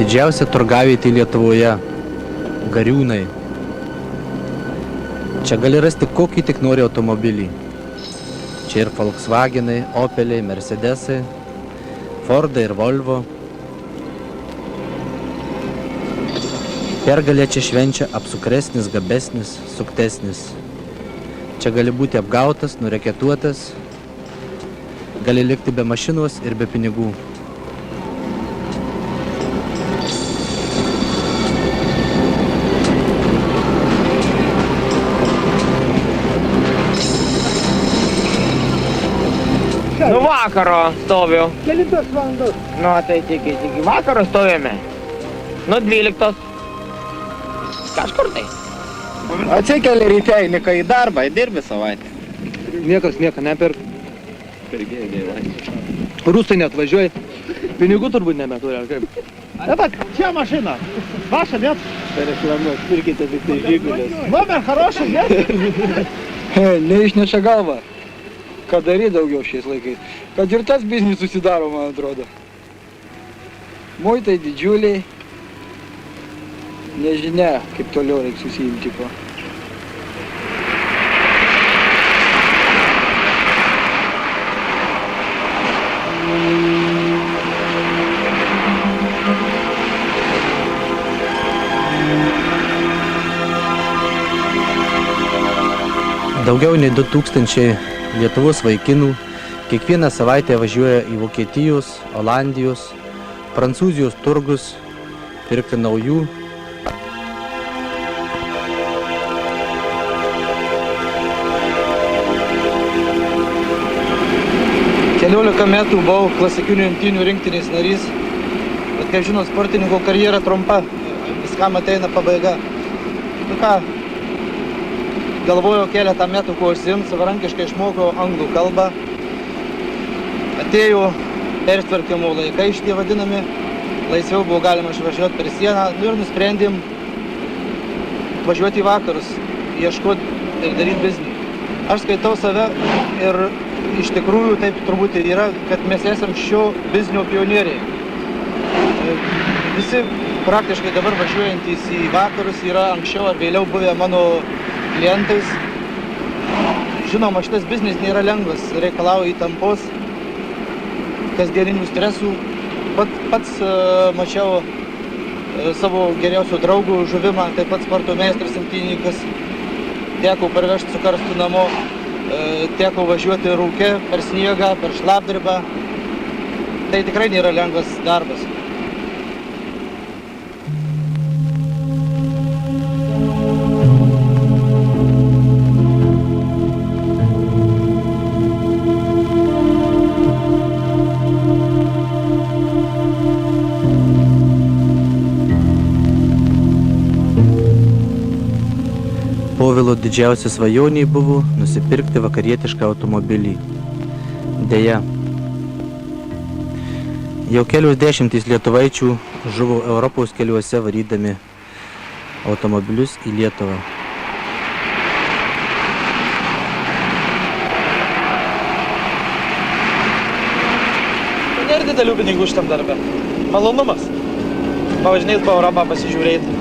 Didžiausia turgavietė Lietuvoje – Gariūnai. Čia gali rasti kokį tik nori automobilį. Čia ir Volkswagenai, Opeliai, Mercedesai, Fordai ir Volvo. Pergalę čia švenčia apsukresnis, gabesnis, suktesnis. Čia gali būti apgautas, nureketuotas, gali likti be mašinos ir be pinigų. Nu vakaro stoviu. Kelintos valandos. Nu tai tik vakaro stovime. Nu 12. Kažkur tai. Atsikeli ryte, eini į darbą, dirbi savaitę. Niekas nieko neperka. Rusai net važiuoja. Pinigų turbūt nemeturi, ar kaip? Так, čia mašina. Vaša, net? Перекламnos, pirkite tik tai žygulės. Номер хороший, нет? Neišneša galvą. Ką daryti daugiau šiais laikais. Kad ir tas biznis susidaro, man atrodo. Muitai didžiuliai. Nežinia, kaip toliau reikia susiimti ko. Daugiau nei 2000 Lietuvos vaikinų kiekvieną savaitę važiuoja į Vokietijos, Olandijos, Prancūzijos turgus pirkti naujų. Keliolika metų buvau klasikinių imtynių rinktinės narys, bet kaip žinot, sportininko karjera trumpa, viskam ateina pabaiga. Nu ką, galvojau keletą metų, ko užsiimt, savarankiškai išmokau anglų kalbą. Atėjo persitvarkymo laikai šitie vadinami, laisviau buvo galima išvažiuoti per sieną, nu ir nusprendėm važiuoti į vakarus, ieškoti ir daryti biznį. Aš skaitau save ir iš tikrųjų taip turbūt ir yra, kad mes esam šio biznio pionieriai. Visi praktiškai dabar važiuojantys į vakarus yra anksčiau ar vėliau buvę mano klientais. Žinoma, šitas biznis nėra lengvas, reikalauja įtampos, kasdieninių stresų. Pats mačiau savo geriausio draugų žuvimą, taip pat sporto meistras imtynininkas. Teko parvežti su karstu namo, teko važiuoti rūke, per sniegą, per šlapdribą. Tai tikrai nėra lengvas darbas. Povilo didžiausia svajonė buvo nusipirkti vakarietišką automobilį. Deja, jau kelios dešimtys lietuvaičių žuvo Europos keliuose varydami automobilius į Lietuvą. Nėra didelių pinigų šitam darbe. Malonumas. Pavažinėti po Europą, pasižiūrėti.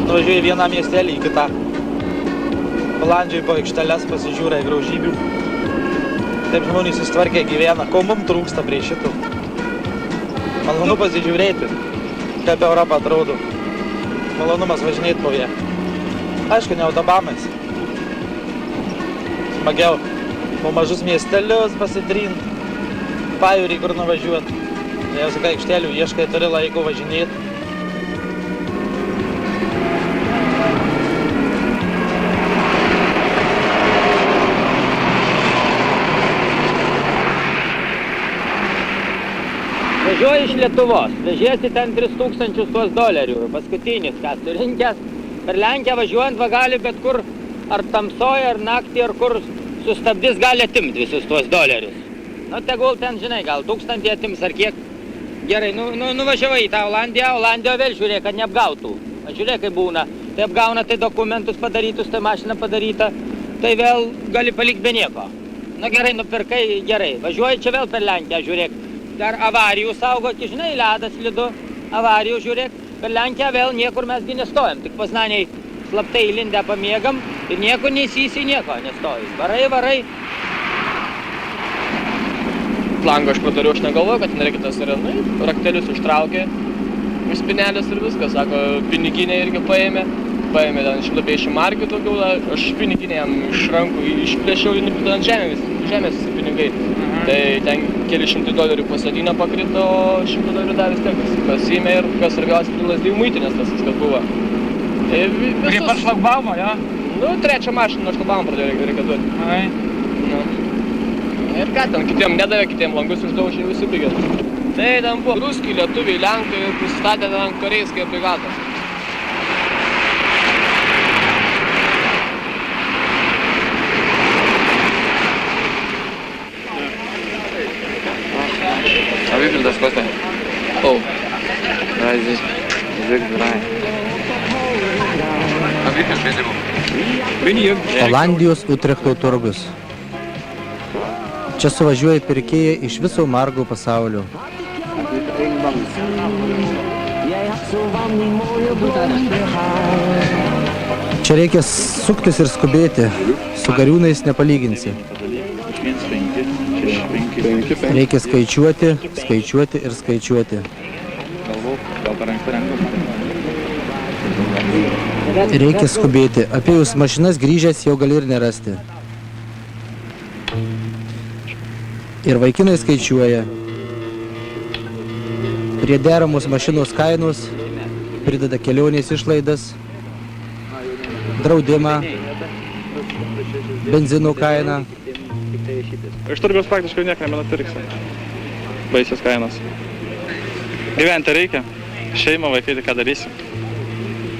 Nuvažiuoju į vieną miestelį, į kitą. Balandžiai po aikšteles pasižiūrė graužybių. Taip žmonės susitvarkė gyvena. Ko mums trūksta prie šitų? Malonu pasižiūrėti, kaip Europa atrodo. Malonumas važinėti po ją. Aišku, ne autobamais. Smagiau po mažus miestelius pasitrint, pajūrį kur nuvažiuoti. Jau sakai, aikštelių ieškai, turi laiko važinėti. Važiuoju iš Lietuvos, vežėsi ten 3000 tuos dolerių, paskutinis, ką surinkęs. Per Lenkiją važiuojant va gali bet kur, ar tamsoje, ar naktį, ar kur sustabdys, gali atimti visus tuos dolerius. Nu, tegul ten, žinai, gal 1000 atims ar kiek. Gerai, nuvažiavai į tą Olandiją, Olandijoje vėl žiūrėk, kad neapgautų. Žiūrėk, kaip būna. Tai apgauna, tai dokumentus padarytus, tai mašina padaryta, tai vėl gali palikti be nieko. Nu gerai, nupirkai, gerai. Važiuoji čia vėl per Lenkiją, žiūrėk. Dar avarijų saugoti, žinai, ledas slidu. avarijų, žiūrėk, per Lenkiją vėl niekur mesgi nestojam, tik Poznaniai slaptai įlindę pamiegam ir niekur neįsysi, nieko nestojai. Varai. Flango aš padariau, aš negalvoju, kad ten reikia tas yra, raktelius ištraukė iš spinelės ir viskas, sako, piniginę irgi paėmė ten 150 markių daugiau, aš piniginę jam iš rankų išplėšiau ir nuplėšiau ant žemės visi pinigai. Tai ten keli $100 pasodinę pakrito, o $100 davės tiek, pasiėmė ir kas svarbiausia, Lazdijų muitinės tas viskas buvo. Prie pat šlagbaumo, jo? Trečią mašiną nuo šlagbaumo pradėjo reikėtuoti. Ir ką ten, kitiem nedavė, kitiem langus uždaužė, visi bėgė. Tai ten buvo ruskiai, lietuviai, lenkai ir prisistatė ten kariais kaip brigados. А выпил Костя? О. Давай здесь. Язык забирай. А выпил бензину? Olandijos Utrechto turgus. Čia suvažiuoja pirkėjai iš viso margo pasaulio. Čia reikia suktis ir skubėti, su gariūnais nepalyginsi. Reikia skaičiuoti ir skaičiuoti. Reikia skubėti, apėjus mašinas grįžęs jau gali ir nerasti. Ir vaikinai skaičiuoja. Prie deramos mašinos kainos prideda kelionės išlaidas, draudimą, benzino kainą. Iš turgaus praktiškai nieko nebenupirksi. Baisios kainos. Gyventi reikia. Šeima, vaikai, tai ką darysi.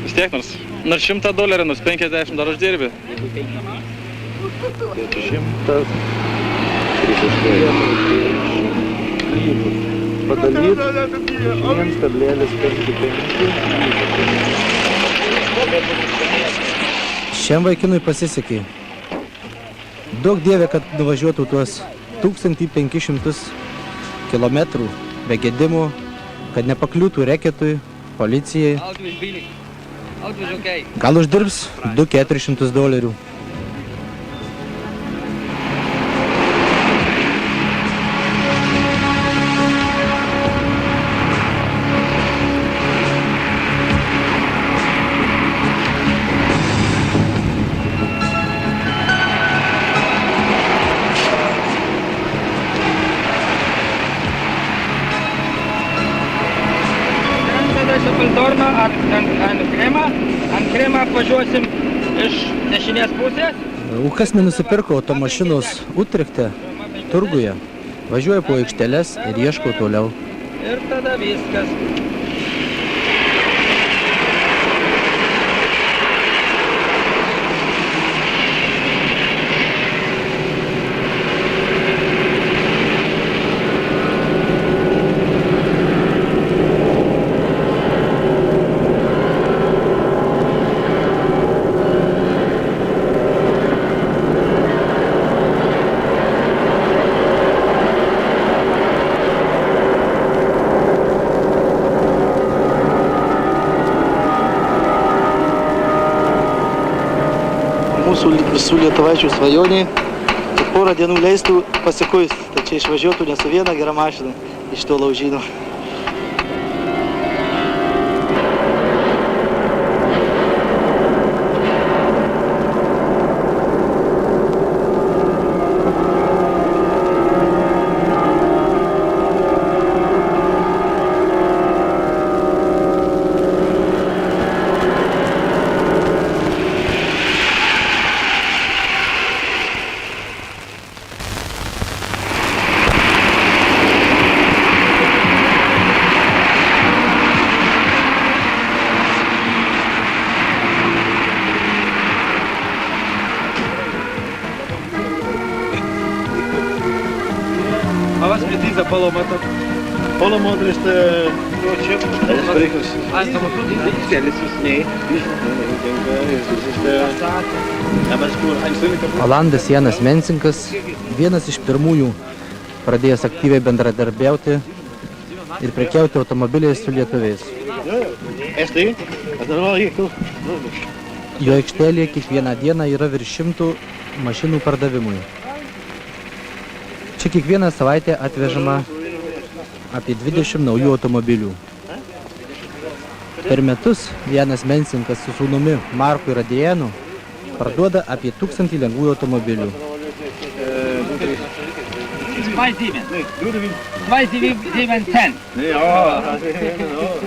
Vis tiek nors $100, nors 50 dar uždirbi. 100 padalyt 1,55. Šiam vaikinui pasisekė. Daug dievė, kad nuvažiuotų tuos 1500 kilometrų be gedimų, kad nepakliūtų reketui, policijai. Gal uždirbs $200–400. Ant Kremą apvažiuosim iš dešinės pusės. Kas nenusipirko automašinos Utrechte, turguje, važiuoja po aikšteles ir ieško toliau. Ir tada viskas. Mūsų visų lietuvaičių svajonė, kad porą dienų leistų pasikuist, tai čia išvažiuotų ne su viena gera mašina iš to laužyno. А вас петица поломата? Поломата este Olandas Janas Mensinkas, vienas iš pirmųjų pradėjęs aktyviai bendradarbiauti ir prekiauti automobiliais su lietuviais. Jo aikštelėje kiekvieną dieną yra virš 100 mašinų pardavimui. Čia kiekvieną savaitę atvežama apie 20 naujų automobilių. Per metus Janas Mensinkas su sūnumi Marku ir Adrianu parduoda apie 1000 lengvųjų automobilių. 2,7 cent.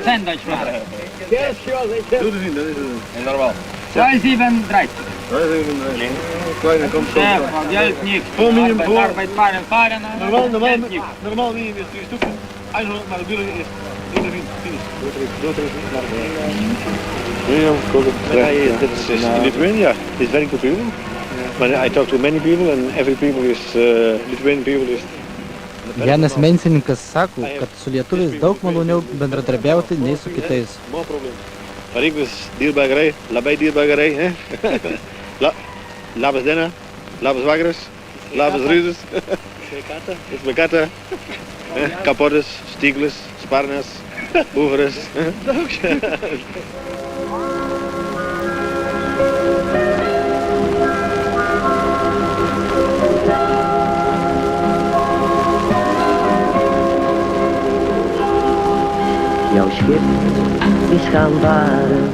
Cent Deutschmark. 2,37. Chef, Geld nichts. Arbeit fahren. Normal wie wir 3 Stück. 100 maar de billen is 2,3. This is in Lithuania. It's very good people. But I talk to many people and every people is Lithuanian people is. Janas Mensininkas sako, kad su lietuviais daug maloniau bendradarbiauti nei su kitais. Variklis dirba gerai, labai dirba gerai. Labas diena, labas vakaras, labas rytas. Sveikata. Kapotas, stiklis, sparnas, buferis. Jouw schip is gaan varen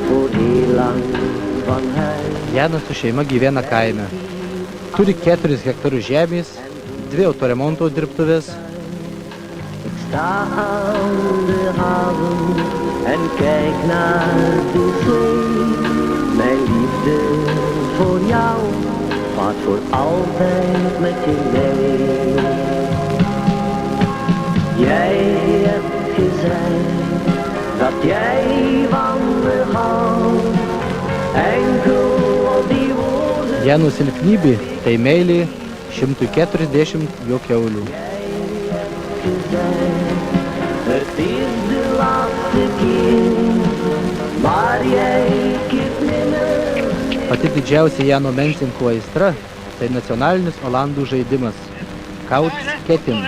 voor heel lang van huis. Janas su šeima gyvena kaime. Turi 4 hektarus žemės, 2 autoremonto dirbtuvės. Ik sta aan de haven en kijk naar de zee. Mijn liefde voor jou vaart voor altijd met je mee. Jij hebt gezegd dat jij van me houdt. Enkel op die woorden. Janų silpnybė tai meilė 140 jo kiaulių. Het is de laatste keer, maar jij kipt nimmer. Pati didžiausia Jano Mensinko aistra tai nacionalinis olandų žaidimas – Couchsketting.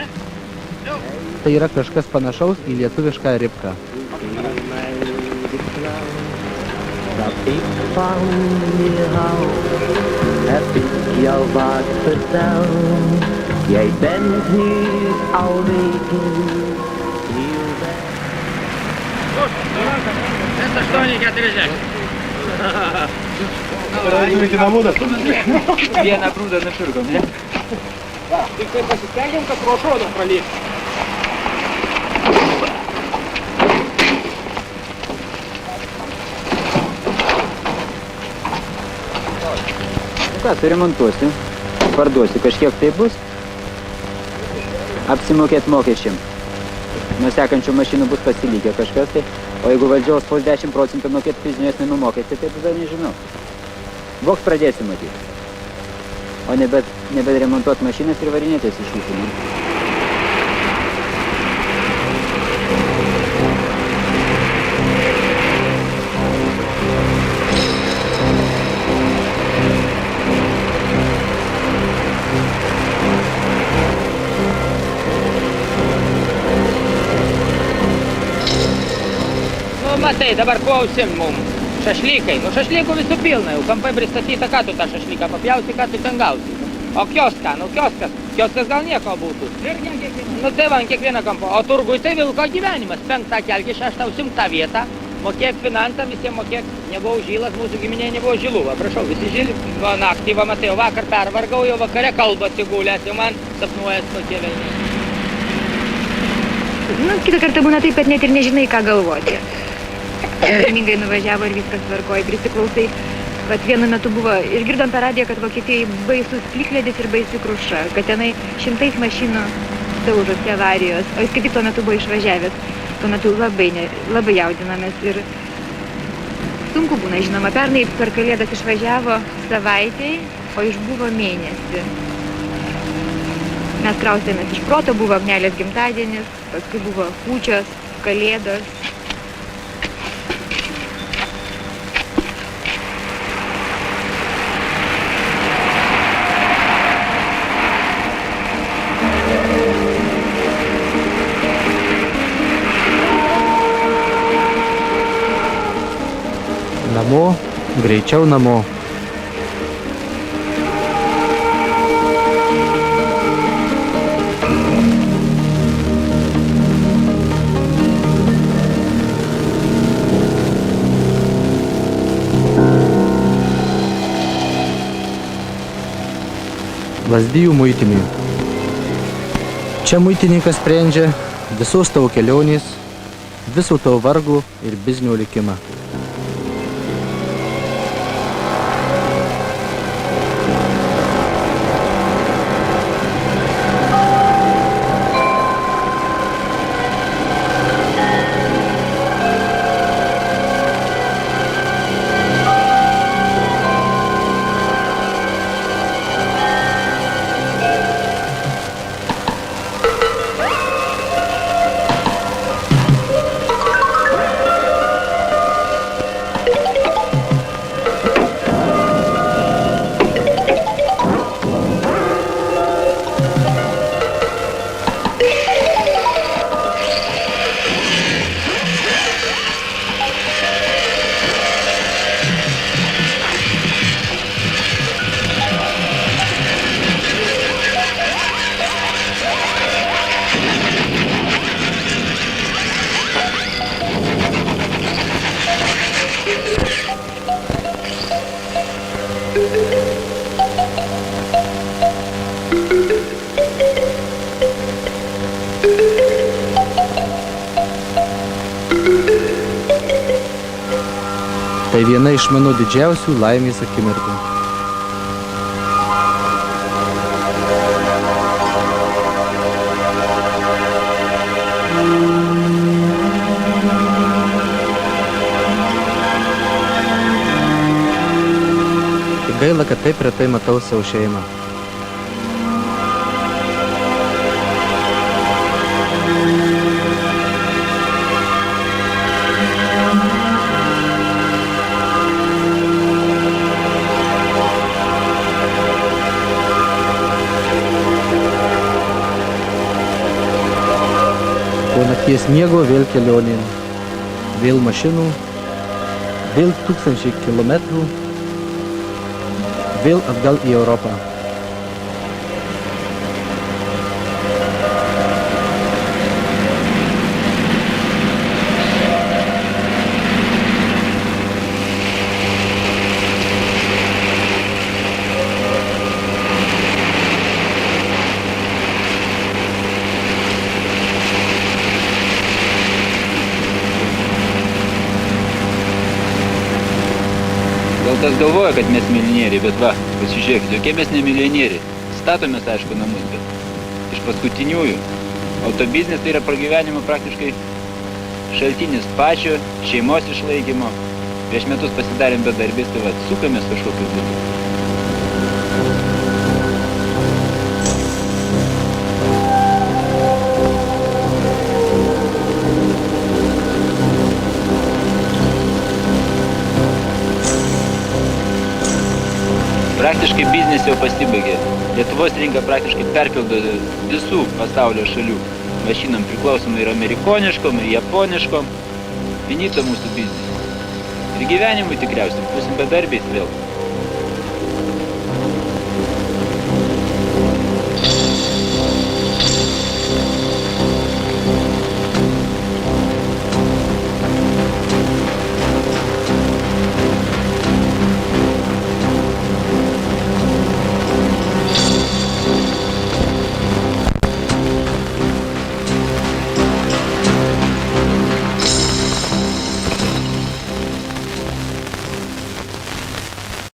Tai yra kažkas panašaus į lietuvišką ribką. Dat ik van je hou, heb ik jou vaak verteld. Jij bent nu al weken heel weg. 140. Vieną prūdą nupirkom, ne? Tik tai pasistengiam, kad pro šoną pralėkti. Ką, suremontuosiu, parduosiu, kažkiek tai bus, apsimokėt mokesčiam. Nuo sekančių mašinų bus pasilykę kažkas tai, o jeigu valdžiaus pos 10% mokėt fizinių asmenų mokestį, tai tada nežinau. Voks pradėsiu matyti, o nebe remontuot mašinas ir varinėtis iš jūsų. Matai, dabar kuo užsim mum? Šašlykai. Nu šašlykų visų pilna, jau kampai pristatyta, ką tu tą šašlyką papjausi, ką tu ten gausi. O kioską, nu kioskas gal nieko būtų. Nu tai va, kiekvieną kampą. O turgui tai vilko gyvenimas. 5 kelkį, 6 užsimk tą vietą, mokėk finansą, visiems mokėk. Nebuvau žylas, mūsų giminėje nebuvo žylų. Va, prašau, visi žyli. Va, naktį, va, matai, vakar pervargau, jau vakare kalba atsigulęs, jau man sapnuojas tokie velniai. Nu, kitą kartą būna taip, kad net ir nežinai, ką galvoti. Laimingai nuvažiavo ir viskas tvarkoja, prisiklausai. Vat vienu metu buvo, išgirdom per radiją, kad Vokietijai baisus plikledis ir baisi kruša, kad tenai 100 mašinų daužosi avarijos, o jis kaip tik tuo metu buvo išvažiavęs. Tuo metu labai jaudinamės ir sunku būna, žinoma, pernai per Kalėdas išvažiavo savaitei, o išbuvo mėnesį. Mes kraustėmės iš proto, buvo Agnelės gimtadienis, paskui buvo kūčios, Kalėdos. Namo, greičiau namo. Lazdijų muitinė. Čia muitininkas sprendžia visos tavo kelionės, viso tavo vargo ir biznio likimą. Tai viena iš mano didžiausių laimės akimirkų. Tik gaila, kad taip retai matau savo šeimą. Po nakties miego vėl kelionėn, vėl mašinų, vėl tūkstančiai kilometrų, vėl atgal į Europą. Gal tas galvoja, kad mes milijonieriai, bet va, pasižiūrėkit, jokie mes ne milijonieriai. Statomės, aišku, namus, bet iš paskutiniųjų. Autobiznis tai yra pragyvenimo praktiškai šaltinis pačio, šeimos išlaikymo. Prieš metus pasidarėm bedarbės, tai va, sukamės kažkokiu būdu. Praktiškai biznis jau pasibaigė. Lietuvos rinka praktiškai perpildo visų pasaulio šalių mašinom, priklausomai ir amerikoniškom, ir japoniškom. Finito mūsų biznis. Ir gyvenimui tikriausiai būsim bedarbiais vėl.